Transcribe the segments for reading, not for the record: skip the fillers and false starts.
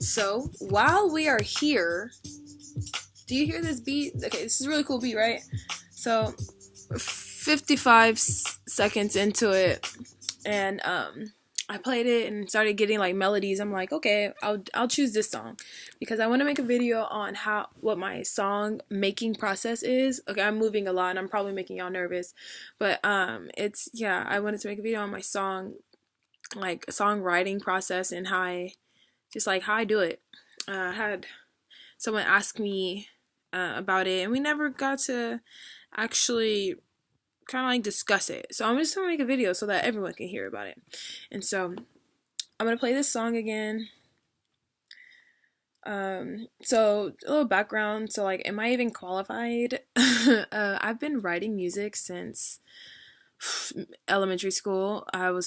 So while we are here, do you hear this beat? Okay, this is a really cool beat, right? So 55 seconds into it, and I played it and started getting like melodies. I'm like, okay, I'll choose this song because I want to make a video on what my song making process is. Okay, I'm moving a lot and I'm probably making y'all nervous, but I wanted to make a video on my songwriting process and how I do it. I had someone ask me about it, and we never got to actually kind of like discuss it. So I'm just gonna make a video so that everyone can hear about it. And so I'm gonna play this song again. So a little background. So like, am I even qualified? I've been writing music since elementary school. I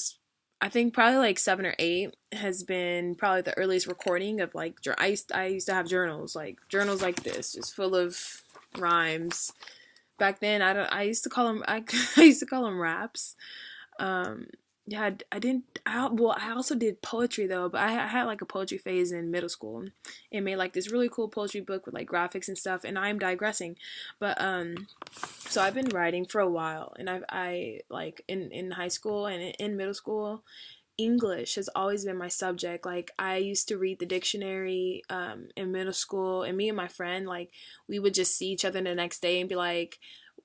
think probably like 7 or 8 has been probably the earliest recording of like, I used to have journals like this, just full of rhymes. Back then, I used to call them raps. I also did poetry though, but I had like a poetry phase in middle school and made like this really cool poetry book with like graphics and stuff, and I'm digressing. But so I've been writing for a while, and I like in high school and in middle school, English has always been my subject. Like, I used to read the dictionary in middle school, and me and my friend, like, we would just see each other the next day and be like,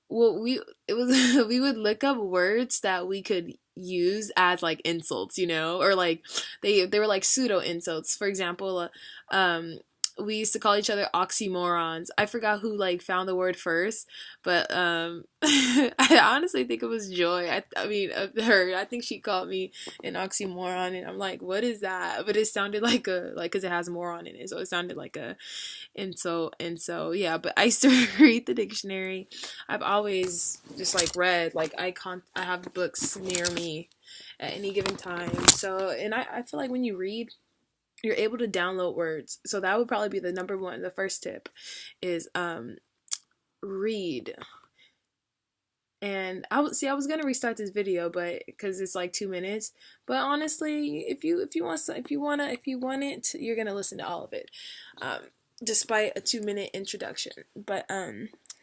well, we would look up words that we could use as like insults, or like they were like pseudo insults. For example, we used to call each other oxymorons. I forgot who like found the word first, but I honestly think it was Joy. I mean, her. I think she called me an oxymoron, and I'm like, what is that? But it sounded like because it has moron in it, so it sounded like a insult. And so yeah. But I used to read the dictionary. I've always just like read. Like I have books near me at any given time. So, and I feel like when you read, you're able to download words. So that would probably be the first tip is read. And I was gonna restart this video, but because it's like 2 minutes. But honestly, if you want it, you're gonna listen to all of it, despite a 2-minute introduction. But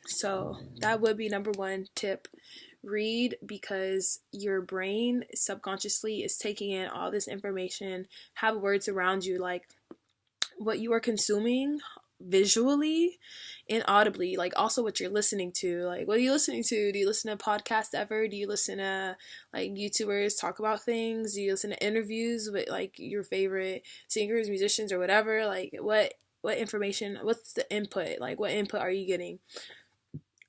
so that would be number 1 tip. Read, because your brain subconsciously is taking in all this information, have words around you, like what you are consuming visually and audibly, like also what you're listening to. Like, what are you listening to? Do you listen to podcasts ever? Do you listen to like YouTubers talk about things? Do you listen to interviews with like your favorite singers, musicians, or whatever? Like, what information, what's the input? Like, what input are you getting?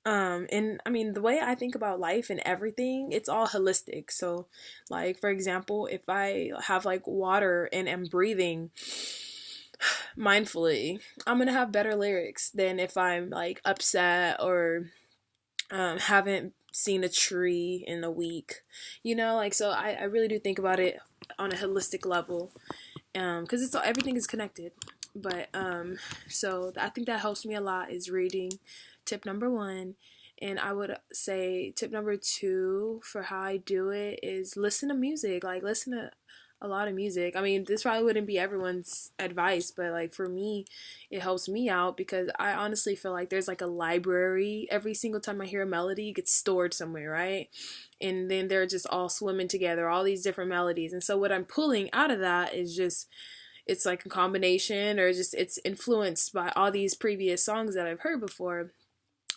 And I mean, the way I think about life and everything, it's all holistic. So like, for example, if I have like water and am breathing mindfully, I'm gonna have better lyrics than if I'm like upset or haven't seen a tree in a week, like. So I really do think about it on a holistic level, because everything is connected. But so I think that helps me a lot, is reading. Tip number 1. And I would say tip number 2 for how I do it is listen to music. Like, listen to a lot of music. I mean, this probably wouldn't be everyone's advice, but like for me, it helps me out because I honestly feel like there's like a library. Every single time I hear a melody, it gets stored somewhere, right? And then they're just all swimming together, all these different melodies. And so what I'm pulling out of that is just, it's like a combination, or just it's influenced by all these previous songs that I've heard before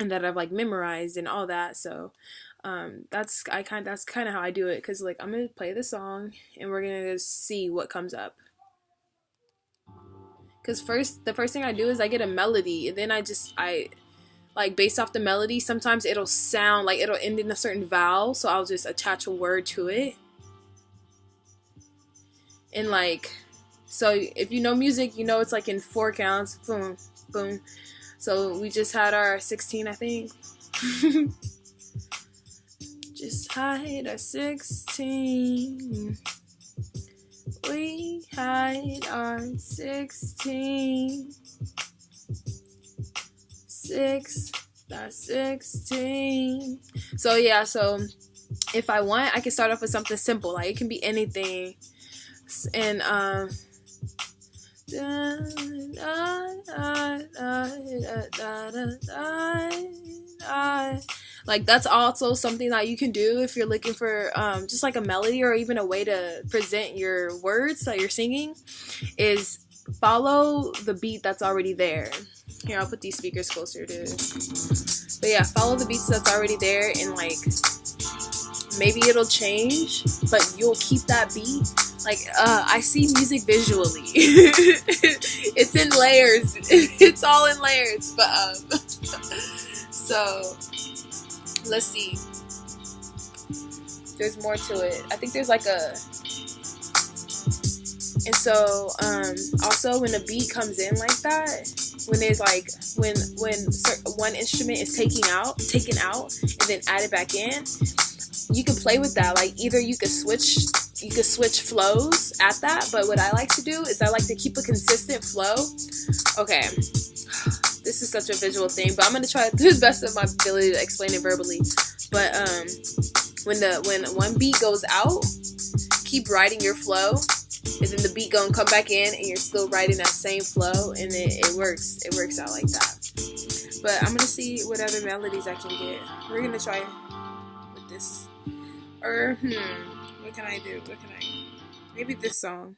and that I've like memorized and all that. So that's kind of how I do it, because like, I'm gonna play the song and we're gonna see what comes up. Because the first thing I do is I get a melody, and then I like, based off the melody, sometimes it'll sound like it'll end in a certain vowel, so I'll just attach a word to it. And like, so if you know music, it's like in 4 counts. Boom, boom. So we just had our 16, I think. Just hide our 16. We hide our 16. 16. So yeah, so if I want, I can start off with something simple. Like, it can be anything. And Like that's also something that you can do if you're looking for just like a melody or even a way to present your words that you're singing, is follow the beat that's already there. Here, I'll put these speakers closer to. But yeah, follow the beats that's already there, and like maybe it'll change, but you'll keep that beat. Like I see music visually. It's in layers. It's all in layers. But so let's see. There's more to it. I think there's like a. And so, also when a beat comes in like that, when there's like, when one instrument is taken out, and then added back in, you can play with that. Like either you could switch flows at that, but what I like to do is I like to keep a consistent flow. Okay, this is such a visual thing, but I'm gonna try to do the best of my ability to explain it verbally. But when one beat goes out, keep riding your flow. And then the beat gonna come back in, and you're still riding that same flow, and it works. It works out like that. But I'm gonna see what other melodies I can get. We're gonna try with this. Or what can I do? Maybe this song.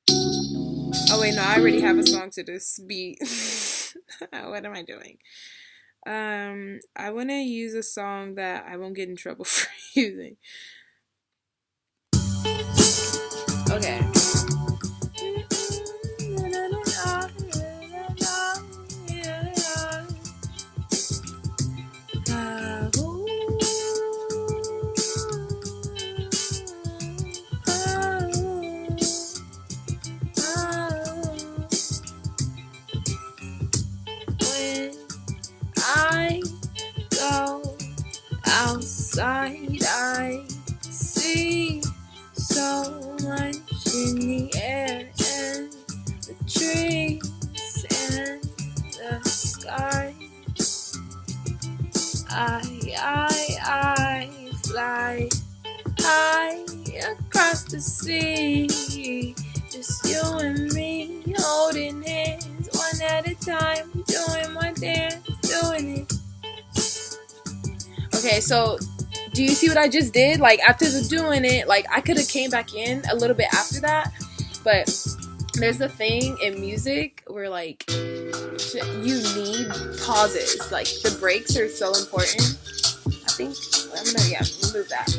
Oh wait, no, I already have a song to this beat. What am I doing? I wanna use a song that I won't get in trouble for using. Okay. When I go outside, I see so much in the air, and the trees and the sky. I fly high across the sea, just you and me holding hands, one at a time, doing my dance, doing it. Okay, so do you see what I just did? Like after the doing it, like I could have came back in a little bit after that, but there's the thing in music where like you need pauses. Like the breaks are so important. I think I'm gonna remove that.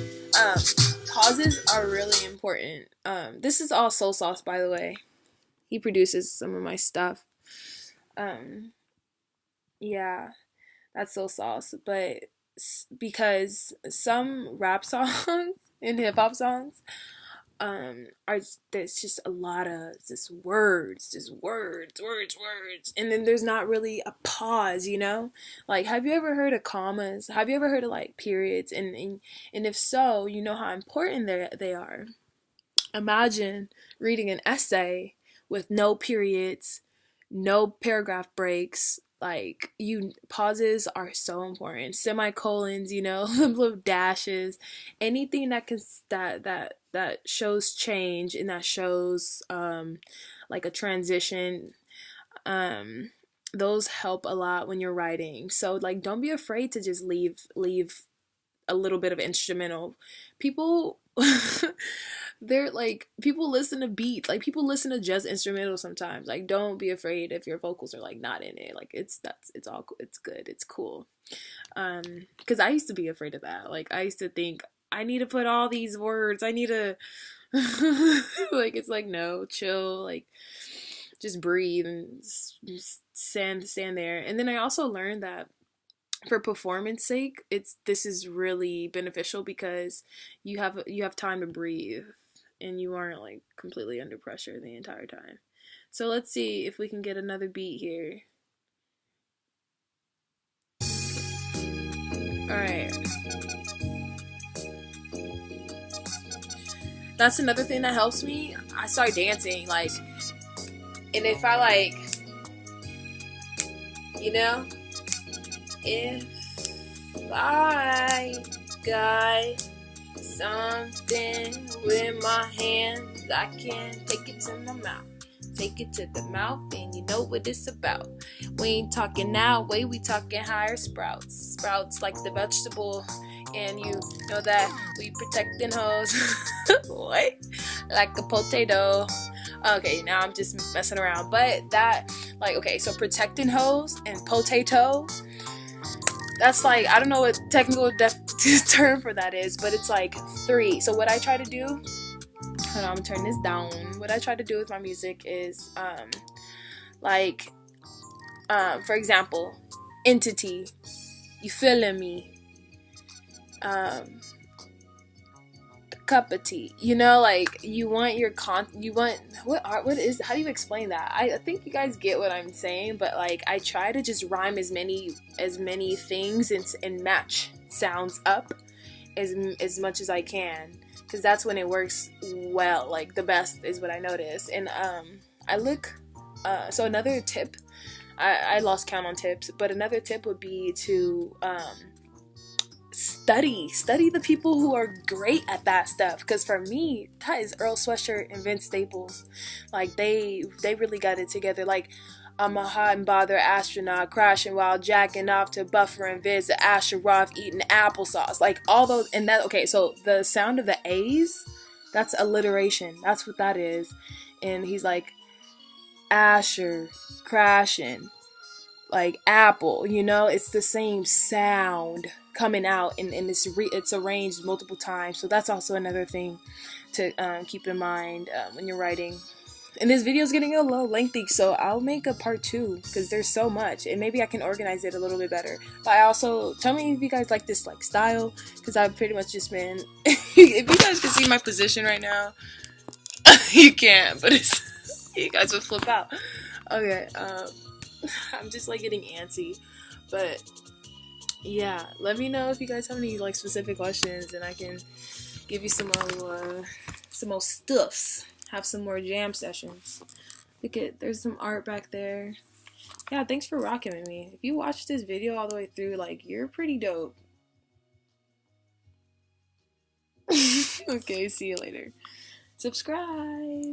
Pauses are really important. This is all Soul Sauce, by the way. He produces some of my stuff. Yeah, that's Soul Sauce, but because some rap songs and hip hop songs there's just a lot of just words, and then there's not really a pause, you know? Like, have you ever heard of commas? Have you ever heard of like periods? And if so, you know how important they are. Imagine reading an essay with no periods, no paragraph breaks. Like pauses are so important. Semicolons, you know, little dashes, anything that can that shows change and that shows like a transition. Those help a lot when you're writing. So like, don't be afraid to just leave a little bit of instrumental. People they're like, people listen to beats, like people listen to just instrumental sometimes. Like, don't be afraid if your vocals are like not in it. Like it's good, it's cool. Because I used to be afraid of that. Like I used to think I need to put all these words, I need to like, it's like, no, chill, like just breathe and just stand there. And then I also learned that for performance sake, this is really beneficial because you have time to breathe and you aren't like completely under pressure the entire time. So let's see if we can get another beat here. All right. That's another thing that helps me. I start dancing, like, and if I like, you know, if I got something with my hands, I can take it to my mouth. Take it to the mouth and you know what it's about. We ain't talking now, way we talking higher sprouts. Sprouts like the vegetable, and you know that we protecting hoes. What? Like a potato. Okay, now I'm just messing around. But that, like, okay, so protecting hoes and potato, that's like, I don't know what technical term for that is, but it's like 3. So what I try to do, hold on, I'm gonna turn this down. What I try to do with my music is, for example, entity, you feeling me, a cup of tea, you know, like, you want your what is, how do you explain that? I think you guys get what I'm saying, but like, I try to just rhyme as many things and match sounds up as much as I can, because that's when it works well, like the best is what I notice. And I look, so another tip, I lost count on tips, but another tip would be to study the people who are great at that stuff, because for me, that is Earl Sweatshirt and Vince Staples. Like, they really got it together. Like, I'm a hot and bothered astronaut crashing while jacking off to Buffer and Viz, the Asheroth eating applesauce. Like, all those, and that, okay, so the sound of the A's, that's alliteration. That's what that is. And he's like, Asher, crashing, like Apple, you know, it's the same sound coming out, and it's arranged multiple times. So that's also another thing to keep in mind when you're writing. And this video is getting a little lengthy, so I'll make a part 2 because there's so much, and maybe I can organize it a little bit better. But I also, tell me if you guys like this like style, because I've pretty much just been if you guys can see my position right now, you can't, but it's you guys would flip out. Okay, I'm just like getting antsy, but yeah, let me know if you guys have any like specific questions, and I can give you some more stuffs, have some more jam sessions. Look at, there's some art back there. Yeah, thanks for rocking with me. If you watched this video all the way through, like, you're pretty dope. Okay, see you later. Subscribe.